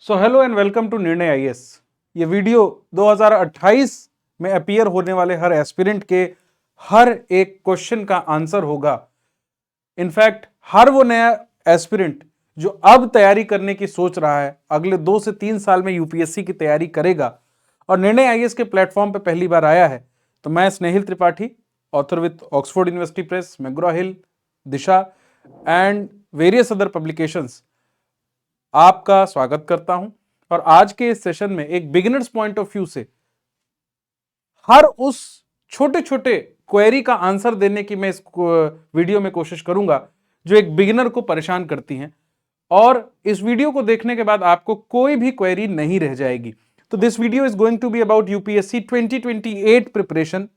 So hello and welcome to Nirnay IAS. ये video 2028 में appear होने वाले हर एस्पिरेंट के हर एक क्वेश्चन का आंसर होगा। इनफैक्ट हर वो नया एस्पिरेंट जो अब तैयारी करने की सोच रहा है, अगले 2 से 3 साल में यूपीएससी की तैयारी करेगा और निर्णय आईएएस के प्लेटफॉर्म पे पहली बार आया है, तो मैं Snehil Tripathi, author with Oxford University Press, McGraw Hill, Disha and various other publications, आपका स्वागत करता हूं। और आज के इस सेशन में एक बिगिनर्स पॉइंट ऑफ व्यू से हर उस छोटे छोटे क्वेरी का आंसर देने की मैं इस वीडियो में कोशिश करूंगा जो एक बिगिनर को परेशान करती हैं, और इस वीडियो को देखने के बाद आपको कोई भी क्वेरी नहीं रह जाएगी। तो this video is going to be about UPSC 2028 preparation.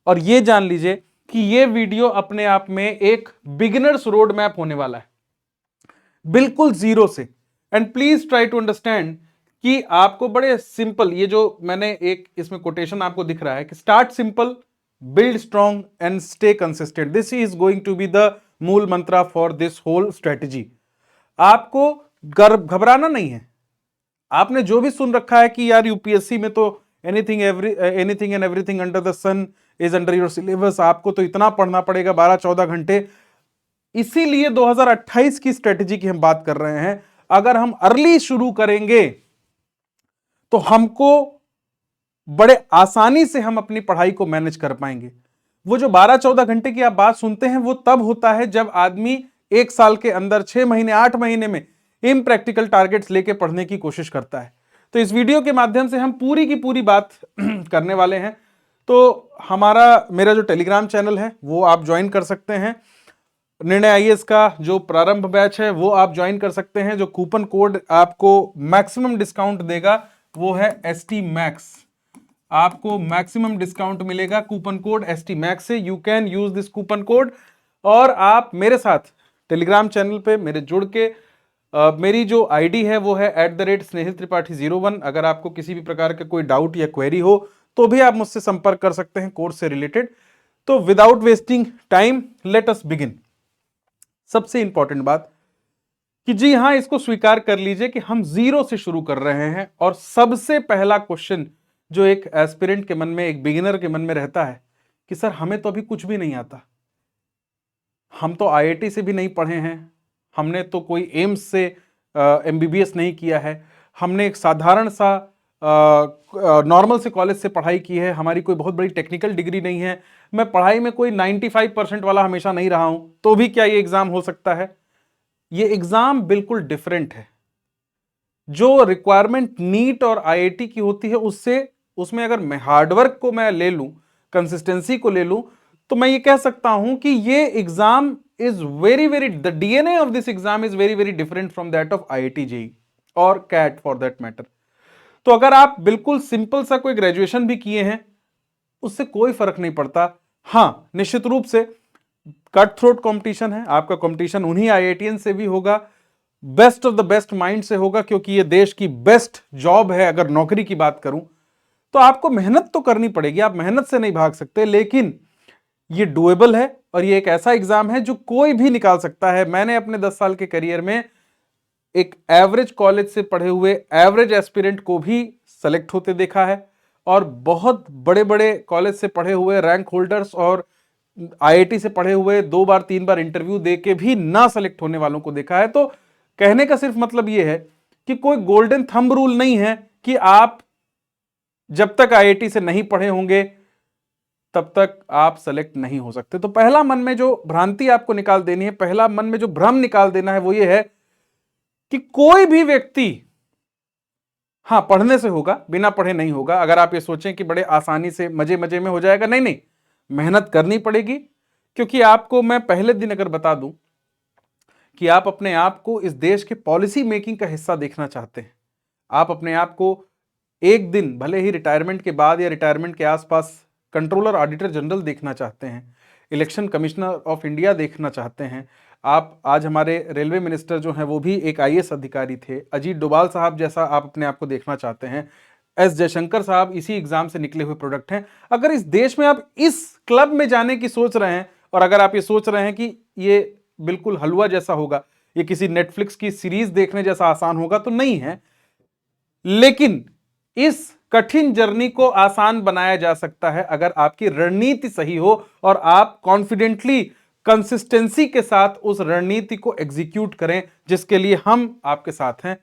और ये जान लीजिए कि ये वीडियो अपने आप में एक बिगिनर्स रोड मैप होने वाला है, बिल्कुल जीरो से। And please try to understand कि आपको बड़े सिंपल, ये जो मैंने एक इसमें कोटेशन आपको दिख रहा है कि start simple, build strong and stay consistent, this is going to be the mool mantra for this whole strategy. आपको घबराना नहीं है। आपने जो भी सुन रखा है कि यार यूपीएससी में तो anything and everything under the sun is under your syllabus, आपको तो इतना पढ़ना पड़ेगा 12-14 घंटे, इसीलिए 2028 की स्ट्रेटेजी की हम बात कर रहे हैं। अगर हम अर्ली शुरू करेंगे तो हमको बड़े आसानी से हम अपनी पढ़ाई को मैनेज कर पाएंगे। वो जो 12-14 घंटे की आप बात सुनते हैं वो तब होता है जब आदमी 1 साल के अंदर 6 महीने 8 महीने में इम्प्रैक्टिकल टारगेट्स लेके पढ़ने की कोशिश करता है। तो इस वीडियो के माध्यम से हम पूरी की पूरी बात करने वाले हैं। तो मेरा जो टेलीग्राम चैनल है वो आप ज्वाइन कर सकते हैं। निर्णय आईएएस का जो प्रारंभ बैच है वो आप ज्वाइन कर सकते हैं। जो कूपन कोड आपको मैक्सिमम डिस्काउंट देगा वो है ST मैक्स। आपको मैक्सिमम डिस्काउंट मिलेगा कूपन कोड ST मैक्स से। You can use this coupon code और आप मेरे साथ टेलीग्राम चैनल पे मेरे जुड़ के मेरी जो आईडी है वो है @स्नेहिल त्रिपाठी 01। अगर आपको किसी भी प्रकार का कोई डाउट या क्वेरी हो तो भी आप मुझसे संपर्क कर सकते हैं कोर्स से रिलेटेड। तो without wasting time let us begin. सबसे इंपॉर्टेंट बात कि जी हां, इसको स्वीकार कर लीजिए कि हम जीरो से शुरू कर रहे हैं। और सबसे पहला क्वेश्चन जो एक एस्पिरेंट के मन में, एक बिगिनर के मन में रहता है कि सर हमें तो अभी कुछ भी नहीं आता, हम तो आईआईटी से भी नहीं पढ़े हैं, हमने तो कोई एम्स से MBBS नहीं किया है, हमने एक साधारण सा नॉर्मल से कॉलेज से पढ़ाई की है, हमारी कोई बहुत बड़ी टेक्निकल डिग्री नहीं है, मैं पढ़ाई में कोई 95% वाला हमेशा नहीं रहा हूं, तो भी क्या ये एग्जाम हो सकता है? ये एग्जाम बिल्कुल डिफरेंट है। जो रिक्वायरमेंट नीट और आईआईटी की होती है उसमें अगर मैं हार्डवर्क को मैं ले लूं, कंसिस्टेंसी को ले लूं, तो मैं ये कह सकता हूं कि ये exam is very the DNA of this exam is very different from that of IIT JEE और कैट फॉर दैट मैटर। तो अगर आप बिल्कुल सिंपल सा कोई ग्रेजुएशन भी किए हैं उससे कोई फर्क नहीं पड़ता। हां, निश्चित रूप से कट थ्रोट कंपटीशन है, आपका कंपटीशन उन्हीं आईआईटीएन से भी होगा, best of the best mind से होगा, क्योंकि ये देश की बेस्ट जॉब है। अगर नौकरी की बात करूं तो आपको मेहनत तो करनी पड़ेगी, आप मेहनत से नहीं भाग सकते, लेकिन ये डुएबल है और ये एक ऐसा एग्जाम है जो कोई भी निकाल सकता है। मैंने अपने 10 साल के करियर में एक एवरेज कॉलेज से पढ़े हुए एवरेज एस्पिरेंट को भी सेलेक्ट होते देखा है, और बहुत बड़े बड़े कॉलेज से पढ़े हुए रैंक होल्डर्स और आईआईटी से पढ़े हुए 2 बार 3 बार इंटरव्यू देके भी ना सेलेक्ट होने वालों को देखा है। तो कहने का सिर्फ मतलब यह है कि कोई गोल्डन थंब रूल नहीं है कि आप जब तक आईआईटी से नहीं पढ़े होंगे तब तक आप सेलेक्ट नहीं हो सकते। तो पहला मन में जो भ्रांति आपको निकाल देनी है, पहला मन में जो भ्रम निकाल देना है वो ये है कि कोई भी व्यक्ति, हां पढ़ने से होगा, बिना पढ़े नहीं होगा। अगर आप ये सोचें कि बड़े आसानी से मजे मजे में हो जाएगा, नहीं, मेहनत करनी पड़ेगी। क्योंकि आपको मैं पहले दिन अगर बता दूं कि आप अपने आप को इस देश के पॉलिसी मेकिंग का हिस्सा देखना चाहते हैं, आप अपने आप को एक दिन भले ही रिटायरमेंट के बाद या रिटायरमेंट के आसपास कंट्रोलर ऑडिटर जनरल देखना चाहते हैं, इलेक्शन कमिश्नर ऑफ इंडिया देखना चाहते हैं, आप आज हमारे रेलवे मिनिस्टर जो हैं वो भी एक आईएएस अधिकारी थे, अजीत डोभाल साहब जैसा आप अपने आप को देखना चाहते हैं, एस जयशंकर साहब इसी एग्जाम से निकले हुए प्रोडक्ट हैं। अगर इस देश में आप इस क्लब में जाने की सोच रहे हैं, और अगर आप ये सोच रहे हैं कि ये बिल्कुल हलवा जैसा होगा, ये किसी नेटफ्लिक्स की सीरीज देखने जैसा आसान होगा, तो नहीं है। लेकिन इस कठिन जर्नी को आसान बनाया जा सकता है अगर आपकी रणनीति सही हो और आप कॉन्फिडेंटली कंसिस्टेंसी के साथ उस रणनीति को एग्जीक्यूट करें जिसके लिए हम आपके साथ हैं।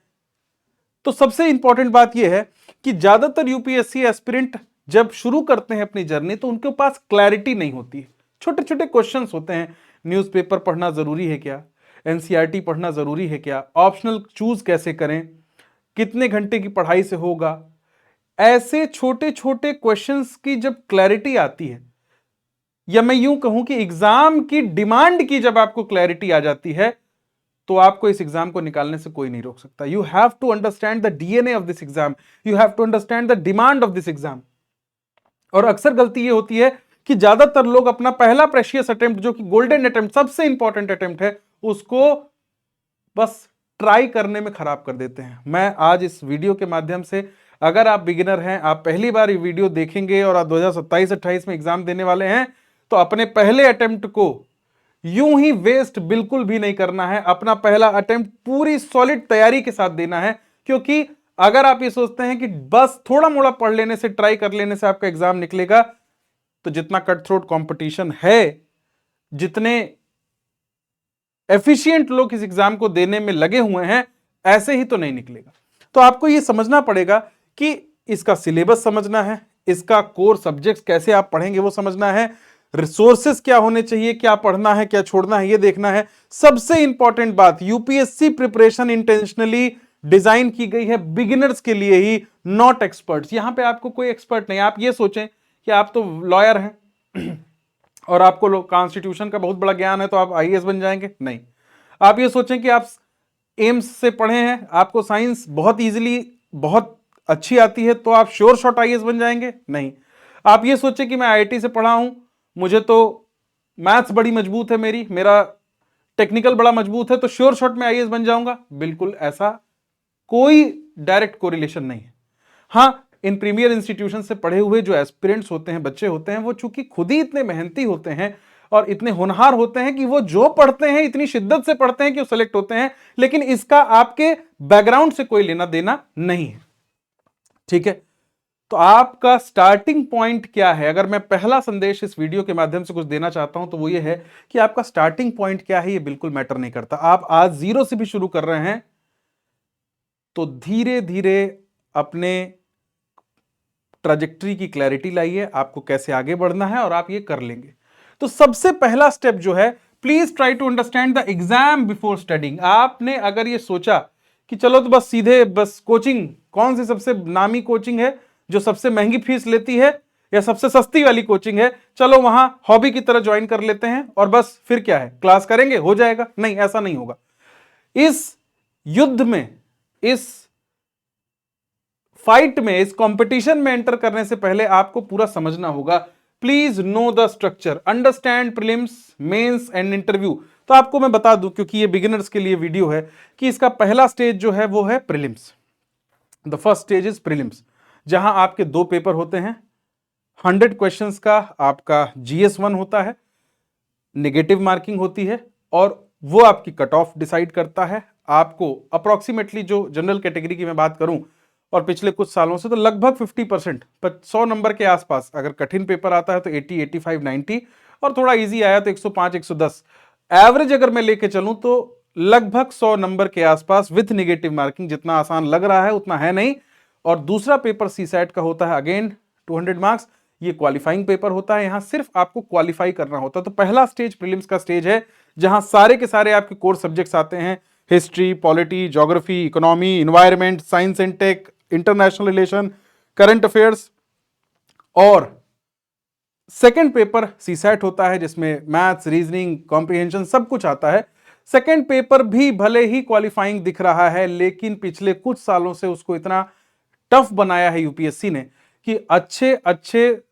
तो सबसे इंपॉर्टेंट बात यह है कि ज्यादातर यूपीएससी एस्पिरेंट जब शुरू करते हैं अपनी जर्नी तो उनके पास क्लैरिटी नहीं होती है। छोटे छोटे क्वेश्चंस होते हैं, न्यूज़पेपर पढ़ना जरूरी है क्या, एनसीईआरटी पढ़ना जरूरी है क्या, ऑप्शनल चूज कैसे करें, कितने घंटे की पढ़ाई से होगा। ऐसे छोटे छोटे क्वेश्चंस की जब क्लैरिटी आती है, या मैं यूं कहूं कि एग्जाम की डिमांड की जब आपको क्लैरिटी आ जाती है, तो आपको इस एग्जाम को निकालने से कोई नहीं रोक सकता। You have to understand the DNA of this exam, you have to understand the demand of this exam. और अक्सर गलती यह होती है कि ज्यादातर लोग अपना पहला प्रेशियस अटेम्प्ट, जो कि गोल्डन अटेम्प्ट, सबसे इंपॉर्टेंट अटेम्प्ट है, उसको बस ट्राई करने में खराब कर देते हैं। मैं आज इस वीडियो के माध्यम से, अगर आप बिगिनर हैं, आप पहली बार ये वीडियो देखेंगे और आप 2027-28 में एग्जाम देने वाले हैं, तो अपने पहले अटेम्प्ट को यूं ही वेस्ट बिल्कुल भी नहीं करना है। अपना पहला अटेम्प्ट पूरी सॉलिड तैयारी के साथ देना है, क्योंकि अगर आप ये सोचते हैं कि बस थोड़ा मोड़ा पढ़ लेने से, ट्राई कर लेने से आपका एग्जाम निकलेगा, तो जितना कट थ्रोट कंपटीशन है, जितने एफिशिएंट लोग इस एग्जाम को देने में लगे हुए हैं, ऐसे ही तो नहीं निकलेगा। तो आपको यह समझना पड़ेगा कि इसका सिलेबस समझना है, इसका कोर सब्जेक्ट्स कैसे आप पढ़ेंगे वो समझना है, रिसोर्सेस क्या होने चाहिए, क्या पढ़ना है, क्या छोड़ना है, ये देखना है। सबसे इंपॉर्टेंट बात, यूपीएससी प्रिपरेशन इंटेंशनली डिजाइन की गई है बिगिनर्स के लिए ही, नॉट एक्सपर्ट्स। यहां पे आपको कोई एक्सपर्ट नहीं। आप ये सोचें कि आप तो लॉयर हैं और आपको कॉन्स्टिट्यूशन का बहुत बड़ा ज्ञान है तो आप आईएएस बन जाएंगे, नहीं। आप ये सोचें कि आप एम्स से पढ़े हैं, आपको साइंस बहुत इजीली, बहुत अच्छी आती है, तो आप श्योर शॉट आईएएस बन जाएंगे, नहीं। आप ये सोचें कि मैं आईआईटी से पढ़ा हूं, मुझे तो मैथ्स बड़ी मजबूत है, मेरा टेक्निकल बड़ा मजबूत है, तो श्योर शॉट में आईएएस बन जाऊंगा, बिल्कुल ऐसा कोई डायरेक्ट कोरिलेशन नहीं है। हां, इन प्रीमियर इंस्टीट्यूशन से पढ़े हुए जो एस्पिरेंट्स होते हैं, बच्चे होते हैं, वो चूंकि खुद ही इतने मेहनती होते हैं और इतने होनहार होते हैं कि वो जो पढ़ते हैं इतनी शिद्दत से पढ़ते हैं कि वो सेलेक्ट होते हैं, लेकिन इसका आपके बैकग्राउंड से कोई लेना देना नहीं है, ठीक है। तो आपका स्टार्टिंग पॉइंट क्या है? अगर मैं पहला संदेश इस वीडियो के माध्यम से कुछ देना चाहता हूं तो वो ये है कि आपका स्टार्टिंग पॉइंट क्या है, ये बिल्कुल मैटर नहीं करता। आप आज जीरो से भी शुरू कर रहे हैं तो धीरे धीरे अपने ट्रैजेक्टरी की क्लैरिटी लाइए, आपको कैसे आगे बढ़ना है, और आप ये कर लेंगे। तो सबसे पहला स्टेप जो है, please try to understand the exam before studying. आपने अगर ये सोचा कि चलो तो बस सीधे बस कोचिंग, कौन सी सबसे नामी कोचिंग है जो सबसे महंगी फीस लेती है या सबसे सस्ती वाली कोचिंग है, चलो वहां हॉबी की तरह ज्वाइन कर लेते हैं और बस फिर क्या है, क्लास करेंगे हो जाएगा, नहीं, ऐसा नहीं होगा। इस युद्ध में, इस फाइट में, इस कंपटीशन में एंटर करने से पहले आपको पूरा समझना होगा। Please know the structure, understand prelims, mains and interview. तो आपको मैं बता दूं, क्योंकि ये बिगिनर्स के लिए वीडियो है, कि इसका पहला स्टेज जो है वो है prelims. The first stage is prelims, जहां आपके दो पेपर होते हैं। 100 क्वेश्चंस का आपका GS1 होता है, नेगेटिव मार्किंग होती है, और वो आपकी कट ऑफ डिसाइड करता है। आपको अप्रोक्सीमेटली, जो जनरल कैटेगरी की मैं बात करूं और पिछले कुछ सालों से, तो लगभग 50%, 100 नंबर के आसपास, अगर कठिन पेपर आता है तो 80, 85, 90, और थोड़ा इजी आया तो 105, 110। एवरेज अगर मैं लेके चलूं तो लगभग 100 नंबर के आसपास विथ नेगेटिव मार्किंग। जितना आसान लग रहा है उतना है नहीं। और दूसरा पेपर सीसैट का होता है, अगेन 200 मार्क्स। ये क्वालिफाइंग पेपर होता है, यहां सिर्फ आपको क्वालिफाई करना होता है। तो पहला स्टेज प्रीलिम्स का स्टेज है, जहां सारे के सारे आपके कोर सब्जेक्ट्स आते हैं, history, polity, geography, economy, environment, science and tech, international relation, current affairs. और सेकंड पेपर सीसैट होता है, जिसमें मैथ्स, रीजनिंग, कॉम्प्रिहेंशन सब कुछ आता है। सेकंड पेपर भी भले ही क्वालिफाइंग दिख रहा है, लेकिन पिछले कुछ सालों से उसको इतना टफ बनाया है यूपीएससी ने कि अच्छे अच्छे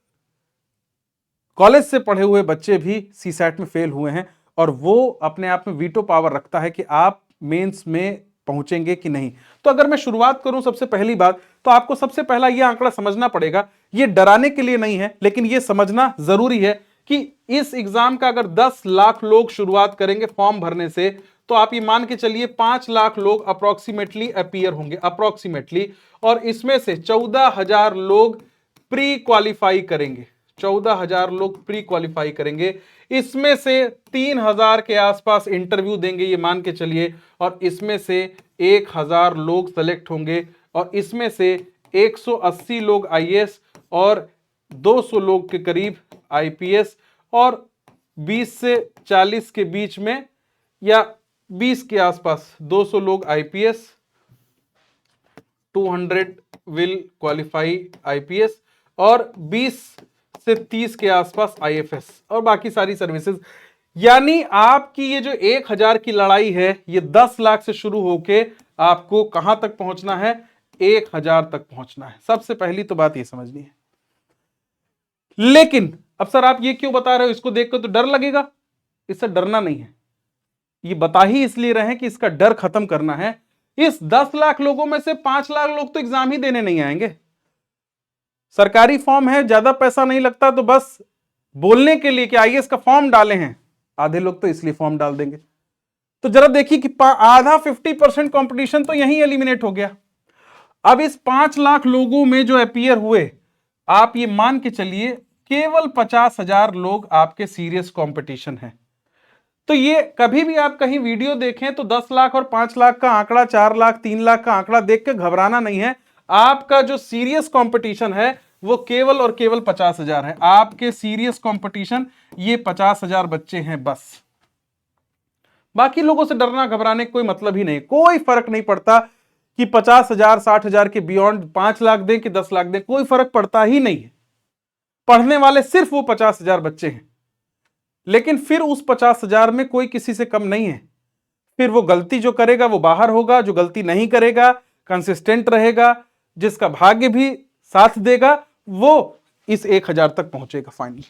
कॉलेज से पढ़े हुए बच्चे भी सीसैट में फेल हुए हैं, और वो अपने आप में वीटो पावर रखता है कि आप मेंस में पहुंचेंगे कि नहीं। तो अगर मैं शुरुआत करूं, सबसे पहली बात तो आपको सबसे पहला यह आंकड़ा समझना पड़ेगा। यह डराने के लिए नहीं है, लेकिन यह समझना जरूरी है कि इस एग्जाम का अगर 10 लाख लोग शुरुआत करेंगे फॉर्म भरने से, तो आप ये मान के चलिए 5 लाख लोग अप्रोक्सीमेटली अपीयर होंगे, अप्रोक्सीमेटली, और इसमें से 14,000 लोग प्री क्वालिफाई करेंगे, 14,000 लोग प्री क्वालिफाई करेंगे। इसमें से 3,000 के आसपास इंटरव्यू देंगे, ये मान के चलिए, और इसमें से 1,000 लोग सेलेक्ट होंगे, और इसमें से 180 लोग आईएएस और 200 लोग के करीब आईपीएस, और 20 से 40 के बीच में या 20 के आसपास 200 लोग आईपीएस, 200 विल क्वालिफाई आईपीएस, और 20 से 30 के आसपास आईएफएस, और बाकी सारी सर्विसेज। यानी आपकी ये जो 1,000 की लड़ाई है, ये 10 लाख से शुरू होके आपको कहां तक पहुंचना है, 1,000 तक पहुंचना है। सबसे पहली तो बात ये समझनी है। लेकिन अब सर आप ये क्यों बता रहे हो, इसको देखकर तो डर लगेगा। इससे डरना नहीं है, ये बता ही इसलिए रहे कि इसका डर खत्म करना है। इस 10 लाख लोगों में से 5 लाख लोग तो एग्जाम ही देने नहीं आएंगे। सरकारी फॉर्म है, ज्यादा पैसा नहीं लगता, तो बस बोलने के लिए कि आईएएस का फॉर्म डाले हैं, आधे लोग तो इसलिए फॉर्म डाल देंगे। तो जरा देखिए कि आधा 50% कंपटीशन तो यहीं एलिमिनेट हो गया। अब इस 5 लाख लोगों में जो अपीयर हुए, आप ये मान के चलिए केवल 50,000 लोग आपके सीरियस कंपटीशन है। तो ये कभी भी आप कहीं वीडियो देखें तो 10 लाख और 5 लाख का आंकड़ा, 4 लाख 3 लाख का आंकड़ा देख के घबराना नहीं है। आपका जो सीरियस कंपटीशन है वो केवल और केवल 50,000 है। आपके सीरियस कंपटीशन ये 50,000 बच्चे हैं बस। बाकी लोगों से डरना घबराने कोई मतलब ही नहीं। कोई फर्क नहीं पड़ता कि 50,000 60,000 के बियॉन्ड 5 लाख दें कि 10 लाख दें, कोई फर्क पड़ता ही नहीं है। पढ़ने वाले सिर्फ वो 50,000 बच्चे हैं। लेकिन फिर उस 50,000 में कोई किसी से कम नहीं है। फिर वो गलती जो करेगा वो बाहर होगा, जो गलती नहीं करेगा कंसिस्टेंट रहेगा, जिसका भाग्य भी साथ देगा वो इस 1,000 तक पहुंचेगा फाइनली।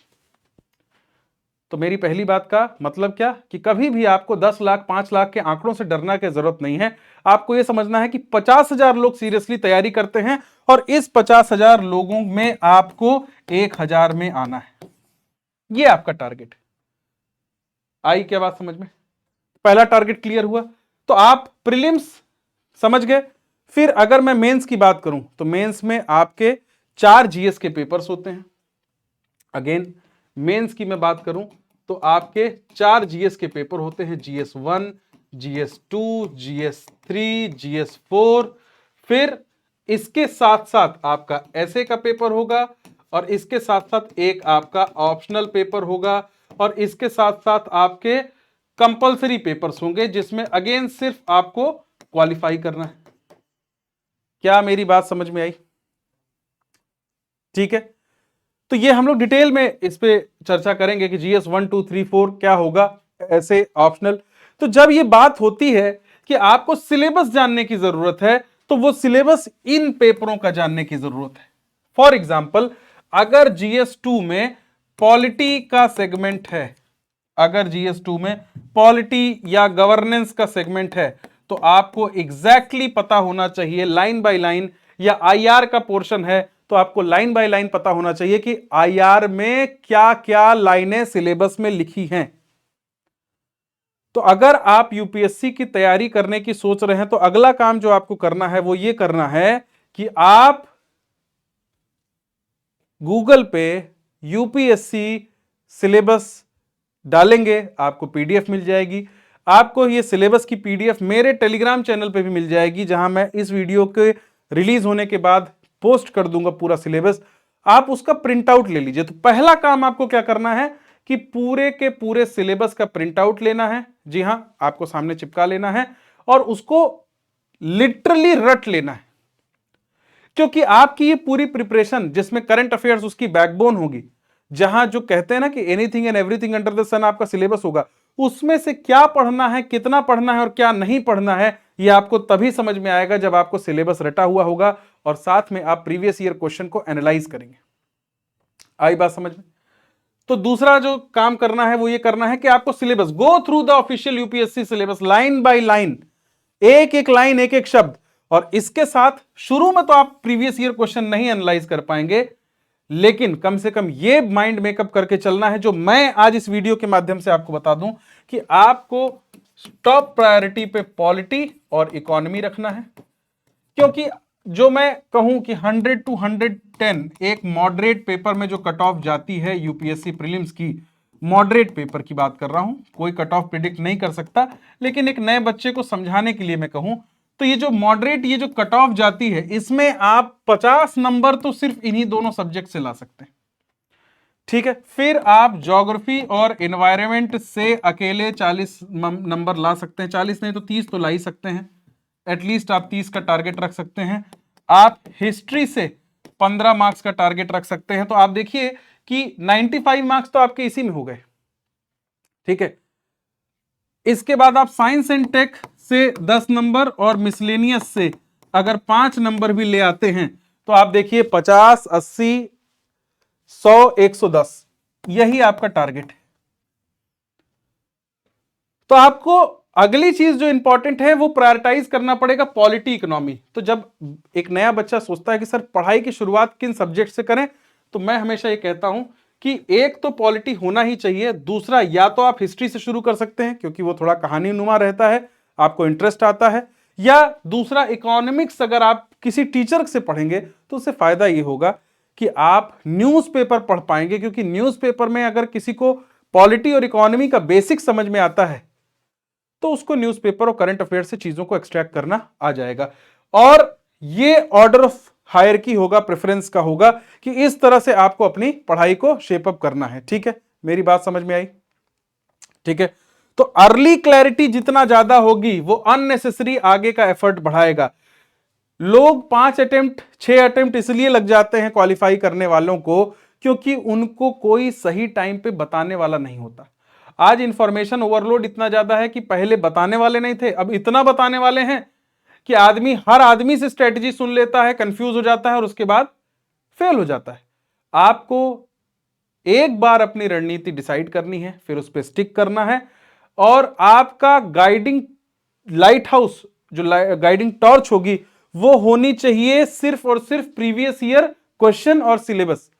तो मेरी पहली बात का मतलब क्या कि कभी भी आपको 10 लाख 5 लाख के आंकड़ों से डरना की जरूरत नहीं है। आपको यह समझना है कि 50,000 लोग सीरियसली तैयारी करते हैं और इस 50,000 लोगों में आपको 1,000 में आना है। यह आपका टारगेट है। आई क्या बात समझ में? पहला टारगेट क्लियर हुआ। तो आप प्रीलिम्स समझ गए। फिर अगर मैं मेंस की बात करूं तो मेंस में आपके 4 जीएस के पेपर्स होते हैं। अगेन मेंस की मैं बात करूं तो आपके 4 जीएस के पेपर होते हैं, जीएस 1, जीएस 2, जीएस 3, जीएस 4। फिर इसके साथ साथ आपका एसए का पेपर होगा और इसके साथ साथ एक आपका ऑप्शनल पेपर होगा और इसके साथ साथ आपके कंपलसरी पेपर्स होंगे जिसमें अगेन सिर्फ आपको क्वालिफाई करना है। क्या मेरी बात समझ में आई? ठीक है, तो ये हम लोग डिटेल में इस पे चर्चा करेंगे कि जीएस 1 2 3 4 क्या होगा, ऐसे ऑप्शनल। तो जब ये बात होती है कि आपको सिलेबस जानने की जरूरत है तो वो सिलेबस इन पेपरों का जानने की जरूरत है। फॉर एग्जाम्पल अगर जीएस 2 में पॉलिटी का सेगमेंट है, अगर जीएस 2 में पॉलिटी या गवर्नेंस का सेगमेंट है तो आपको एग्जैक्टली पता होना चाहिए लाइन बाय लाइन, या आईआर का पोर्शन है तो आपको लाइन बाय लाइन पता होना चाहिए कि आईआर में क्या क्या लाइनें सिलेबस में लिखी हैं। तो अगर आप यूपीएससी की तैयारी करने की सोच रहे हैं तो अगला काम जो आपको करना है वो ये करना है कि आप गूगल पे यूपीएससी सिलेबस डालेंगे, आपको पीडीएफ मिल जाएगी। आपको ये सिलेबस की पीडीएफ मेरे टेलीग्राम चैनल पे भी मिल जाएगी जहां मैं इस वीडियो के रिलीज होने के बाद पोस्ट कर दूंगा पूरा सिलेबस। आप उसका प्रिंट आउट ले लीजिए। तो पहला काम आपको क्या करना है कि पूरे के पूरे सिलेबस का प्रिंट आउट लेना है। जी हां, आपको सामने चिपका लेना है और उसको लिटरली रट लेना है, क्योंकि आपकी ये पूरी प्रिपरेशन जिसमें करंट अफेयर्स उसकी बैकबोन होगी, जहां जो कहते हैं ना कि anything and everything under the sun आपका सिलेबस होगा, उसमें से क्या पढ़ना है, कितना पढ़ना है और क्या नहीं पढ़ना है ये आपको तभी समझ में आएगा जब आपको सिलेबस रटा हुआ होगा और साथ में आप प्रीवियस ईयर क्वेश्चन को एनालाइज करेंगे। आई बात समझ में? तो दूसरा जो काम करना है वो ये करना है कि आपको syllabus go through the official UPSC syllabus line by line, एक एक लाइन एक एक शब्द। और इसके साथ शुरू में तो आप प्रीवियस ईयर क्वेश्चन नहीं एनालाइज कर पाएंगे, लेकिन कम से कम ये माइंड मेकअप करके चलना है जो मैं आज इस वीडियो के माध्यम से आपको बता दूं कि आपको टॉप प्रायोरिटी पे पॉलिटी और इकोनॉमी रखना है, क्योंकि जो मैं कहूं कि 100 to 110 एक मॉडरेट पेपर में जो कट ऑफ जाती है यूपीएससी प्रीलिम्स की, मॉडरेट पेपर की बात कर रहा हूं, कोई कट ऑफ प्रिडिक्ट नहीं कर सकता, लेकिन एक नए बच्चे को समझाने के लिए मैं कहूं तो ये जो मॉडरेट, ये जो कट ऑफ जाती है, इसमें आप 50 नंबर तो सिर्फ इन्हीं दोनों सब्जेक्ट से ला सकते हैं। ठीक है, फिर आप ज्योग्राफी और एनवायरनमेंट से अकेले 40 नंबर ला सकते हैं, 40 नहीं तो 30 तो ला ही सकते हैं, एटलीस्ट आप 30 का टारगेट रख सकते हैं। आप हिस्ट्री से 15 मार्क्स का टारगेट रख सकते हैं, तो आप देखिए कि 95 मार्क्स तो आपके इसी में हो गए। ठीक है, इसके बाद आप साइंस एंड टेक से 10 नंबर और मिसलेनियस से अगर 5 नंबर भी ले आते हैं तो आप देखिए 50, 80, 100, 110, यही आपका टारगेट है। तो आपको अगली चीज जो इंपॉर्टेंट है वो प्रायोरिटाइज करना पड़ेगा पॉलिटी इकोनॉमी। तो जब एक नया बच्चा सोचता है कि सर पढ़ाई की शुरुआत किन सब्जेक्ट से करें, तो मैं हमेशा ये कहता हूं कि एक तो पॉलिटी होना ही चाहिए, दूसरा या तो आप हिस्ट्री से शुरू कर सकते हैं क्योंकि वो थोड़ा कहानी नुमा रहता है, आपको इंटरेस्ट आता है, या दूसरा इकोनॉमिक्स अगर आप किसी टीचर से पढ़ेंगे तो उससे फायदा ये होगा कि आप न्यूज़पेपर पढ़ पाएंगे, क्योंकि न्यूज़पेपर में अगर किसी को पॉलिटी और इकोनॉमी का बेसिक समझ में आता है तो उसको न्यूज़पेपर और करंट अफेयर से चीजों को एक्सट्रैक्ट करना आ जाएगा। और ये ऑर्डर ऑफ हायरार्की होगा, प्रेफरेंस का होगा कि इस तरह से आपको अपनी पढ़ाई को शेप अप करना है। ठीक है, मेरी बात समझ में आई? ठीक है, तो अर्ली क्लैरिटी जितना ज्यादा होगी वो अननेसेसरी आगे का एफर्ट बढ़ाएगा। लोग 5 अटेम्प्ट 6 अटेम्प्ट इसलिए लग जाते हैं क्वालिफाई करने वालों को क्योंकि उनको कोई सही टाइम पे बताने वाला नहीं होता। आज इंफॉर्मेशन ओवरलोड इतना ज्यादा है कि पहले बताने वाले नहीं थे, अब इतना बताने वाले हैं कि हर आदमी से स्ट्रेटजी सुन लेता है, कंफ्यूज हो जाता है और उसके बाद फेल हो जाता है। आपको एक बार अपनी रणनीति डिसाइड करनी है, फिर उस पर स्टिक करना है, और आपका गाइडिंग लाइट हाउस, जो गाइडिंग टॉर्च होगी, वो होनी चाहिए सिर्फ और सिर्फ प्रीवियस ईयर क्वेश्चन और सिलेबस।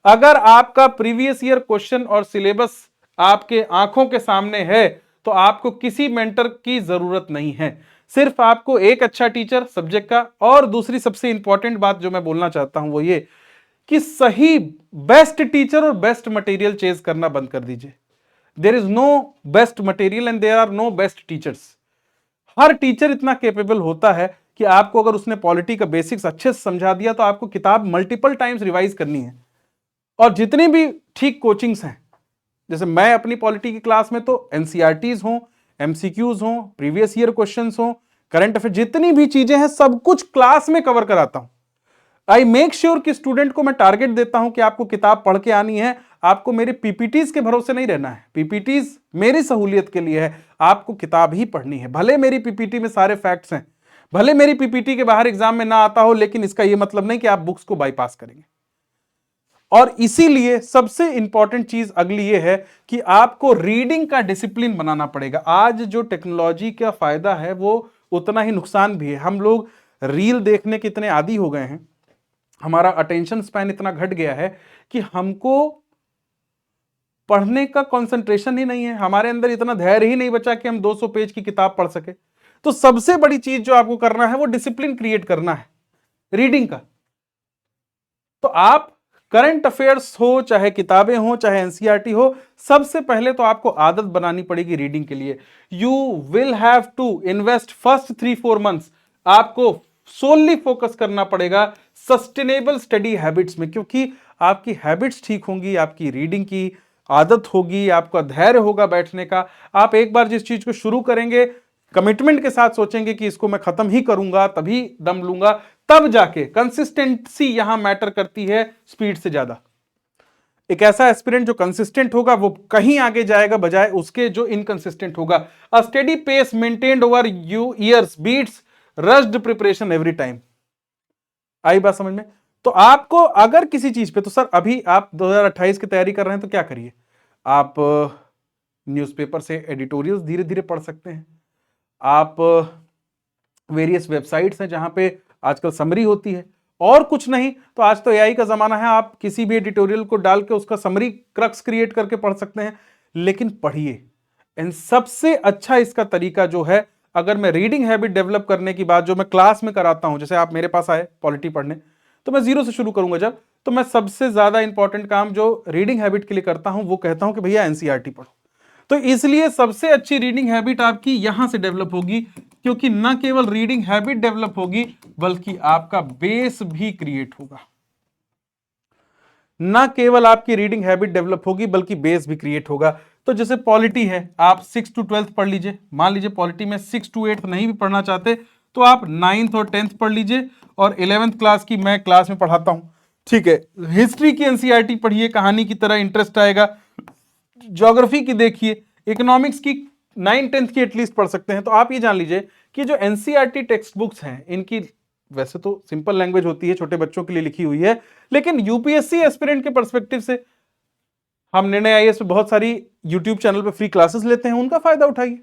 अगर आपका प्रीवियस ईयर क्वेश्चन और सिलेबस आपके आंखों के सामने है तो आपको किसी मेंटर की जरूरत नहीं है, सिर्फ आपको एक अच्छा टीचर सब्जेक्ट का। और दूसरी सबसे इंपॉर्टेंट बात जो मैं बोलना चाहता हूं वो ये कि सही बेस्ट टीचर और बेस्ट मटेरियल चेज करना बंद कर दीजिए। There is no best material and there are no best teachers. हर टीचर इतना कैपेबल होता है कि आपको अगर उसने पॉलिटी का बेसिक्स अच्छे से समझा दिया तो आपको किताब मल्टीपल टाइम्स रिवाइज करनी है। और जितनी भी ठीक कोचिंग्स हैं, जैसे मैं अपनी पॉलिटी की क्लास में तो एनसीईआरटीज हों, एमसीक्यूज हों, प्रीवियस ईयर क्वेश्चंस हों, करंट अफेयर, जितनी भी चीजें हैं सब कुछ क्लास में कवर कराता हूं। आई मेक श्योर कि स्टूडेंट को मैं टारगेट देता हूं कि आपको किताब पढ़ के आनी है, आपको मेरी पीपीटीज के भरोसे नहीं रहना है। पीपीटीज मेरी सहूलियत के लिए है, आपको किताब ही पढ़नी है। भले मेरी पीपीटी में सारे फैक्ट्स हैं, भले मेरी पीपीटी के बाहर एग्जाम में ना आता हो, लेकिन इसका यह मतलब नहीं कि आप बुक्स को बाईपास करेंगे। और इसीलिए सबसे इंपॉर्टेंट चीज अगली ये है कि आपको रीडिंग का डिसिप्लिन बनाना पड़ेगा। आज जो टेक्नोलॉजी का फायदा है वो उतना ही नुकसान भी है। हम लोग रील देखने के इतने आदी हो गए हैं, हमारा अटेंशन स्पैन इतना घट गया है कि हमको पढ़ने का कंसंट्रेशन ही नहीं है, हमारे अंदर इतना धैर्य ही नहीं बचा कि हम 200 पेज की किताब पढ़ सके। तो सबसे बड़ी चीज जो आपको करना है वो डिसिप्लिन क्रिएट करना है रीडिंग का। तो आप करंट अफेयर्स हो, चाहे किताबें हो, चाहे एनसीईआरटी हो, सबसे पहले तो आपको आदत बनानी पड़ेगी रीडिंग के लिए। You will have to invest first 3-4 months, आपको सोनली फोकस करना पड़ेगा सस्टेनेबल स्टडी हैबिट्स में, क्योंकि आपकी हैबिट्स ठीक होंगी, आपकी रीडिंग की आदत होगी, आपका धैर्य होगा बैठने का। आप एक बार जिस चीज को शुरू करेंगे, कमिटमेंट के साथ सोचेंगे कि इसको मैं खत्म ही करूंगा, तभी दम लूंगा, तब जाके कंसिस्टेंसी यहां मैटर करती है स्पीड से ज्यादा। एक ऐसा एस्पिरेंट जो कंसिस्टेंट होगा वो कहीं आगे जाएगा बजाय उसके जो इनकंसिस्टेंट होगा। A steady pace maintained over years beats rushed preparation every time. आई बात समझ में? तो आपको अगर किसी चीज पे, तो सर अभी आप 2028 की तैयारी कर रहे हैं तो क्या करिए, आप न्यूज़पेपर से एडिटोरियल्स धीरे धीरे पढ़ सकते हैं। आप वेरियस वेबसाइट्स हैं जहां पे आजकल समरी होती है, और कुछ नहीं तो आज तो एआई का जमाना है, आप किसी भी एडिटोरियल को डाल के उसका समरी क्रक्स क्रिएट करके पढ़ सकते हैं। लेकिन पढ़िए, एंड सबसे अच्छा इसका तरीका जो है, अगर मैं रीडिंग हैबिट डेवलप करने की बात जो मैं क्लास में कराता हूं, जैसे आप मेरे पास आए पॉलिटी पढ़ने, तो मैं जीरो से शुरू करूंगा जब, तो मैं सबसे ज्यादा इंपॉर्टेंट काम जो रीडिंग हैबिट के लिए करता हूं वो कहता हूं कि भैया एनसीईआरटी पढ़ो। तो इसलिए सबसे अच्छी रीडिंग हैबिट आपकी यहां से डेवलप होगी, क्योंकि न केवल रीडिंग हैबिट डेवलप होगी बल्कि आपका बेस भी क्रिएट होगा। ना केवल आपकी रीडिंग हैबिट डेवलप होगी बल्कि बेस भी क्रिएट होगा। तो जैसे पॉलिटी है, आप 6 to 12th पढ़ लीजिए, मान लीजिए पॉलिटी में 6 to 8th नहीं भी पढ़ना चाहते तो आप 9th और 10th पढ़ लीजिए, और 11th क्लास की मैं क्लास में पढ़ाता हूं, ठीक है। हिस्ट्री की एनसीईआरटी पढ़िए, कहानी की तरह इंटरेस्ट आएगा। ज्योग्राफी की देखिए, इकोनॉमिक्स की 9th-10th की एटलीस्ट पढ़ सकते हैं। तो आप ये जान लीजिए कि जो एनसीईआरटी टेक्स्ट बुक्स हैं, इनकी वैसे तो सिंपल लैंग्वेज होती है, छोटे बच्चों के लिए लिखी हुई है, लेकिन यूपीएससी एस्पिरेंट के पर्सपेक्टिव से हम निर्णय आईएएस पे बहुत सारी यूट्यूब चैनल पे फ्री क्लासेस लेते हैं, उनका फायदा उठाइए।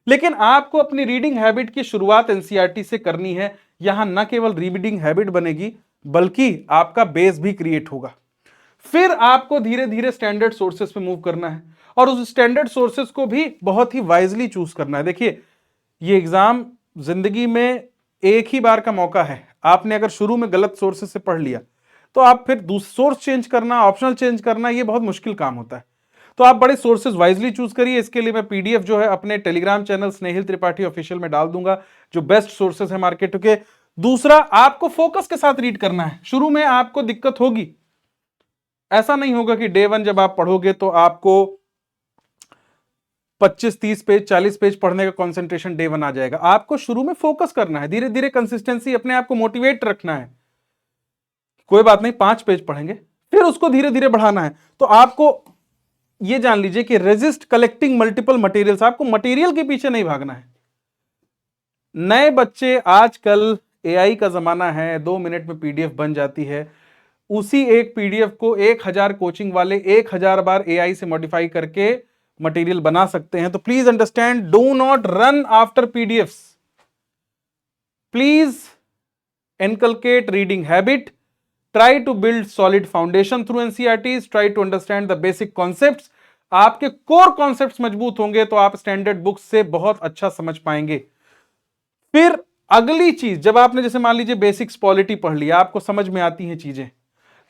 लेकिन आपको अपनी रीडिंग हैबिट की शुरुआत एनसीईआरटी से करनी है। यहां न केवल रीडिंग हैबिट बनेगी बल्कि आपका बेस भी क्रिएट होगा। फिर आपको धीरे धीरे स्टैंडर्ड सोर्सेस पे मूव करना है, और उस स्टैंडर्ड सोर्सेस को भी बहुत ही वाइजली चूज करना है। देखिए, ये एग्जाम जिंदगी में एक ही बार का मौका है। आपने अगर शुरू में गलत सोर्सेस से पढ़ लिया तो आप फिर सोर्स चेंज करना, ऑप्शनल चेंज करना, ये बहुत मुश्किल काम होता है। तो आप बड़े सोर्सेज वाइजली चूज करिए। इसके लिए मैं पीडीएफ जो है अपने टेलीग्राम चैनल स्नेहिल त्रिपाठी ऑफिशियल में डाल दूंगा, जो बेस्ट सोर्सेज है मार्केट के। दूसरा, आपको फोकस के साथ रीड करना है। शुरू में आपको दिक्कत होगी, ऐसा नहीं होगा कि डे 1 जब आप पढ़ोगे तो आपको 25, 30 पेज, 40 पेज पढ़ने का कंसंट्रेशन डे 1 आ जाएगा। आपको शुरू में फोकस करना है, धीरे धीरे कंसिस्टेंसी, अपने आप को मोटिवेट रखना है। कोई बात नहीं, 5 पेज पढ़ेंगे, फिर उसको धीरे धीरे बढ़ाना है। तो आपको ये जान लीजिए कि रेजिस्ट कलेक्टिंग मल्टीपल मटेरियल्स, आपको मटेरियल के पीछे नहीं भागना है। नए बच्चे, आजकल एआई का जमाना है, 2 मिनट में पीडीएफ बन जाती है। उसी एक पीडीएफ को 1000 कोचिंग वाले 1000 बार एआई से मॉडिफाई करके मटेरियल बना सकते हैं। तो please understand, do not run after PDFs, please inculcate reading habit, try to build solid foundation through NCERTs, try to understand the basic concepts। आपके कोर कॉन्सेप्ट्स मजबूत होंगे तो आप स्टैंडर्ड बुक्स से बहुत अच्छा समझ पाएंगे। फिर अगली चीज, जब आपने जैसे मान लीजिए बेसिक्स पॉलिटी पढ़ लिया, आपको समझ में आती हैं चीजें,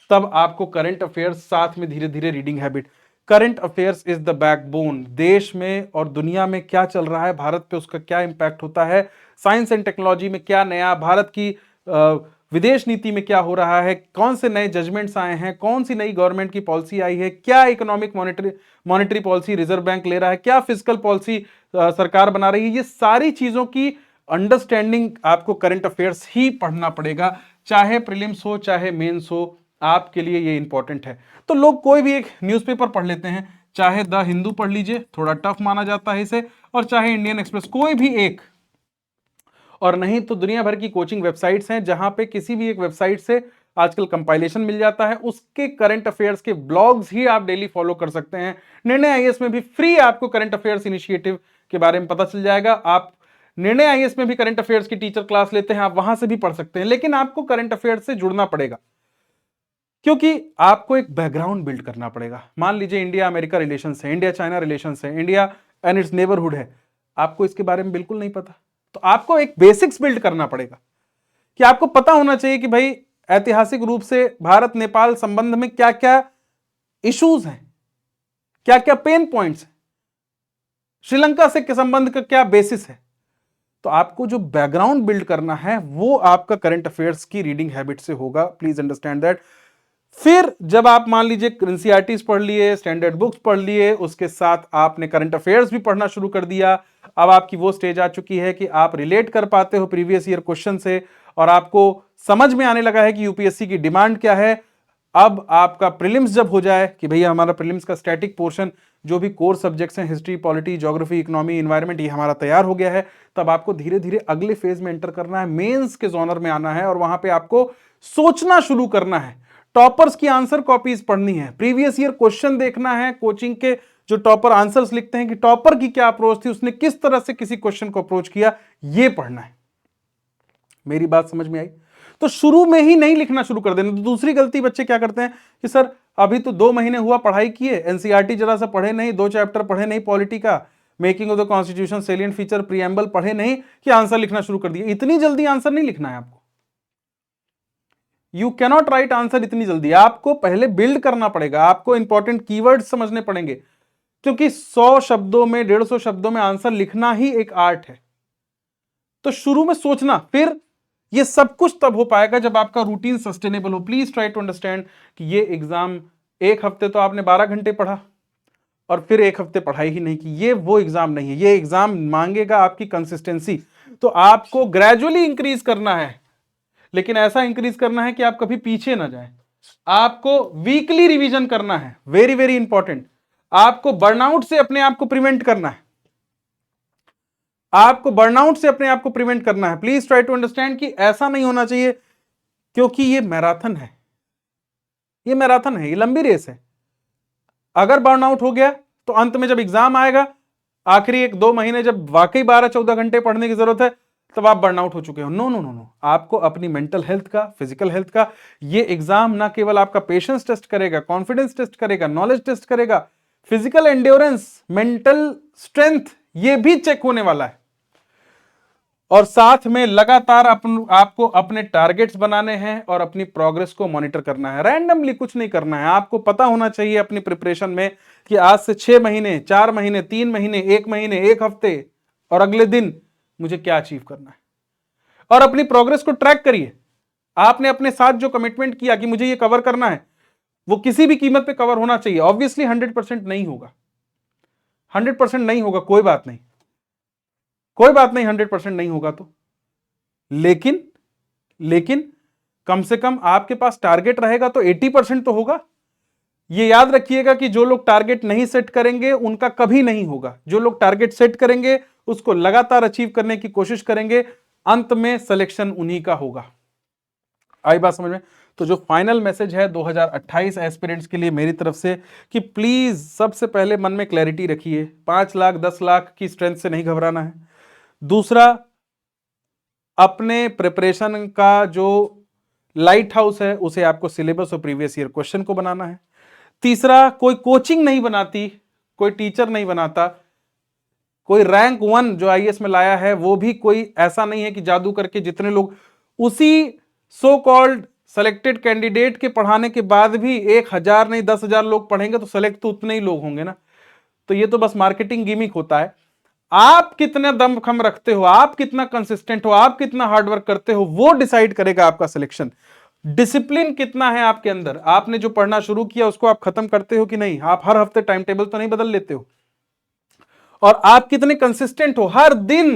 तब आपको करंट अफेयर्स साथ में धीरे धीरे reading habit. Current affairs is the backbone. देश में और दुनिया में क्या चल रहा है, भारत पे उसका क्या इंपैक्ट होता है, साइंस एंड टेक्नोलॉजी में क्या नया, भारत की विदेश नीति में क्या हो रहा है, कौन से नए जजमेंट्स आए हैं, कौन सी नई गवर्नमेंट की पॉलिसी आई है, क्या economic monetary policy reserve bank ले रहा है, क्या फिजिकल पॉलिसी सरकार बना रही है, ये सारी चीजों की अंडरस्टैंडिंग आपको करंट अफेयर्स ही पढ़ना पड़ेगा। चाहे प्रीलिम्स हो चाहे मेंस हो, आपके लिए ये इंपॉर्टेंट है। तो लोग कोई भी एक न्यूज़पेपर पढ़ लेते हैं, चाहे द हिंदू पढ़ लीजिए, थोड़ा टफ माना जाता है इसे, और चाहे इंडियन एक्सप्रेस, कोई भी एक, और नहीं तो दुनिया भर की कोचिंग वेबसाइट्स हैं जहां पे किसी भी एक वेबसाइट से आजकल कंपाइलेशन मिल जाता है, उसके करंट अफेयर्स के ब्लॉग्स ही आप डेली फॉलो कर सकते हैं। निर्णय आईएएस में भी फ्री आपको करंट अफेयर्स इनिशिएटिव के बारे में पता चल जाएगा। आप निर्णय आईएएस में भी करंट अफेयर्स की टीचर क्लास लेते हैं, आप वहां से भी पढ़ सकते हैं, लेकिन आपको करंट अफेयर्स से जुड़ना पड़ेगा, क्योंकि आपको एक बैकग्राउंड बिल्ड करना पड़ेगा। मान लीजिए इंडिया अमेरिका रिलेशंस है, इंडिया चाइना रिलेशंस है, इंडिया एंड इट्स नेबरहुड है, आपको इसके बारे में बिल्कुल नहीं पता, तो आपको एक बेसिक्स बिल्ड करना पड़ेगा कि आपको पता होना चाहिए कि भाई ऐतिहासिक रूप से भारत नेपाल संबंध में क्या क्या इश्यूज हैं, क्या क्या पेन पॉइंट्स हैं, श्रीलंका से के संबंध का क्या बेसिस है। तो आपको जो बैकग्राउंड बिल्ड करना है वो आपका करंट अफेयर्स की रीडिंग हैबिट से होगा, प्लीज अंडरस्टैंड दैट। फिर जब आप मान लीजिए एनसीईआरटीज पढ़ लिए, स्टैंडर्ड बुक्स पढ़ लिए, उसके साथ आपने करंट अफेयर्स भी पढ़ना शुरू कर दिया, अब आपकी वो स्टेज आ चुकी है कि आप रिलेट कर पाते हो प्रीवियस ईयर क्वेश्चन से, और आपको समझ में आने लगा है कि यूपीएससी की डिमांड क्या है। अब आपका प्रीलिम्स जब हो जाए कि भैया हमारा प्रीलिम्स का स्टैटिक पोर्शन, जो भी कोर सब्जेक्ट्स हैं, history, polity, geography, economy, environment, ये हमारा तैयार हो गया है, तब आपको धीरे धीरे अगले फेज में एंटर करना है, मेंस के जोनर में आना है, और वहां पे आपको सोचना शुरू करना है। टॉपर्स की आंसर कॉपीज पढ़नी है, प्रीवियस ईयर क्वेश्चन देखना है, कोचिंग के जो टॉपर आंसर्स लिखते हैं कि टॉपर की क्या अप्रोच थी, उसने किस तरह से किसी क्वेश्चन को अप्रोच किया, ये पढ़ना है। मेरी बात समझ में आई? तो शुरू में ही नहीं लिखना शुरू कर देना। तो दूसरी गलती बच्चे क्या करते हैं कि सर अभी तो 2 महीने हुआ पढ़ाई किए, एनसीईआरटी जरा सा पढ़े नहीं, 2 चैप्टर पढ़े नहीं पॉलिटी का, making of the constitution, salient feature, preamble पढ़े नहीं कि आंसर लिखना शुरू कर दिया। इतनी जल्दी आंसर नहीं लिखना है आपको। यू कैनॉट राइट आंसर इतनी जल्दी, आपको पहले बिल्ड करना पड़ेगा, आपको इंपॉर्टेंट कीवर्ड समझने पड़ेंगे, क्योंकि 100 शब्दों में 150 शब्दों में आंसर लिखना ही एक आर्ट है। तो शुरू में सोचना, फिर ये सब कुछ तब हो पाएगा जब आपका रूटीन सस्टेनेबल हो। प्लीज ट्राई टू अंडरस्टैंड कि ये एग्जाम, एक हफ्ते तो आपने 12 घंटे पढ़ा और फिर एक हफ्ते पढ़ाई ही नहीं की, ये वो एग्जाम नहीं है। ये एग्जाम मांगेगा आपकी कंसिस्टेंसी। तो आपको ग्रेजुअली इंक्रीज करना है, लेकिन ऐसा इंक्रीज करना है कि आप कभी पीछे ना जाएं। आपको वीकली रिवीजन करना है, वेरी वेरी इंपॉर्टेंट। आपको बर्नआउट से अपने आप को प्रिवेंट करना है, आपको बर्नआउट से अपने आप को प्रिवेंट करना है। प्लीज ट्राई टू अंडरस्टैंड कि ऐसा नहीं होना चाहिए, क्योंकि ये मैराथन है, ये मैराथन है, ये लंबी रेस है। अगर बर्नआउट हो गया तो अंत में जब एग्जाम आएगा, आखिरी 1-2 महीने जब वाकई 12-14 घंटे पढ़ने की जरूरत है, तब आप बर्नआउट हो चुके हो। नो नो नो नो, आपको अपनी मेंटल हेल्थ का, फिजिकल हेल्थ का, ये एग्जाम ना केवल आपका पेशेंस टेस्ट करेगा, कॉन्फिडेंस टेस्ट करेगा, नॉलेज टेस्ट करेगा, फिजिकल एंड्योरेंस, मेंटल स्ट्रेंथ, ये भी चेक होने वाला है। और साथ में लगातार आपको अपने टारगेट्स बनाने हैं और अपनी प्रोग्रेस को मॉनिटर करना है। रैंडमली कुछ नहीं करना है, आपको पता होना चाहिए अपनी प्रिपरेशन में कि आज से 6 महीने, 4 महीने, 3 महीने, 1 महीने, 1 हफ्ते और अगले दिन मुझे क्या अचीव करना है। और अपनी प्रोग्रेस को ट्रैक करिए। आपने अपने साथ जो कमिटमेंट किया कि मुझे ये कवर करना है, वो किसी भी कीमत पे कवर होना चाहिए। ऑब्वियसली 100% नहीं होगा, 100% नहीं होगा, कोई बात नहीं, कोई बात नहीं, 100% नहीं होगा तो, लेकिन कम से कम आपके पास टारगेट रहेगा तो 80% तो होगा। ये याद रखिएगा कि जो लोग टारगेट नहीं सेट करेंगे उनका कभी नहीं होगा। जो लोग टारगेट सेट करेंगे, उसको लगातार अचीव करने की कोशिश करेंगे, अंत में सिलेक्शन उन्हीं का होगा। आई बात समझ में? तो जो फाइनल मैसेज है 2028 एस्पिरेंट्स के लिए मेरी तरफ से, कि प्लीज सबसे पहले मन में क्लैरिटी रखिए, 5 लाख 10 लाख की स्ट्रेंथ से नहीं घबराना है। दूसरा, अपने प्रिपरेशन का जो लाइट हाउस है उसे आपको सिलेबस और प्रीवियस ईयर क्वेश्चन को बनाना है। तीसरा, कोई कोचिंग नहीं बनाती, कोई टीचर नहीं बनाता, कोई रैंक 1 जो आईएएस में लाया है वो भी कोई ऐसा नहीं है कि जादू करके जितने लोग उसी सो कॉल्ड सेलेक्टेड कैंडिडेट के पढ़ाने के बाद भी 1000 नहीं 10,000 लोग पढ़ेंगे तो सेलेक्ट तो उतने ही लोग होंगे ना। तो ये तो बस मार्केटिंग गिमिक होता है। आप कितना दमखम रखते हो, आप कितना कंसिस्टेंट हो, आप कितना हार्डवर्क करते हो, वो डिसाइड करेगा आपका सिलेक्शन। डिसिप्लिन कितना है आपके अंदर, आपने जो पढ़ना शुरू किया उसको आप खत्म करते हो कि नहीं, आप हर हफ्ते टाइम टेबल तो नहीं बदल लेते हो, और आप कितने कंसिस्टेंट हो हर दिन।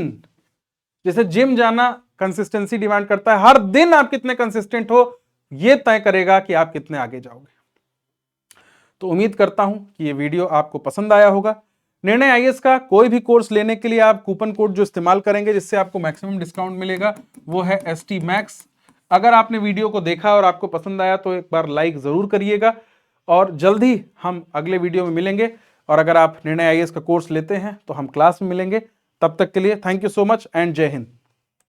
जैसे जिम जाना कंसिस्टेंसी डिमांड करता है, हर दिन आप कितने कंसिस्टेंट हो ये तय करेगा कि आप कितने आगे जाओगे। तो उम्मीद करता हूं कि ये वीडियो आपको पसंद आया होगा। निर्णय आईएएस का कोई भी कोर्स लेने के लिए आप कूपन कोड जो इस्तेमाल करेंगे जिससे आपको मैक्सिमम डिस्काउंट मिलेगा वो है ST Max। अगर आपने वीडियो को देखा और आपको पसंद आया तो एक बार लाइक जरूर करिएगा, और जल्द ही हम अगले वीडियो में मिलेंगे। और अगर आप निर्णय आईएएस का कोर्स लेते हैं तो हम क्लास में मिलेंगे। तब तक के लिए thank you so much and जय हिंद।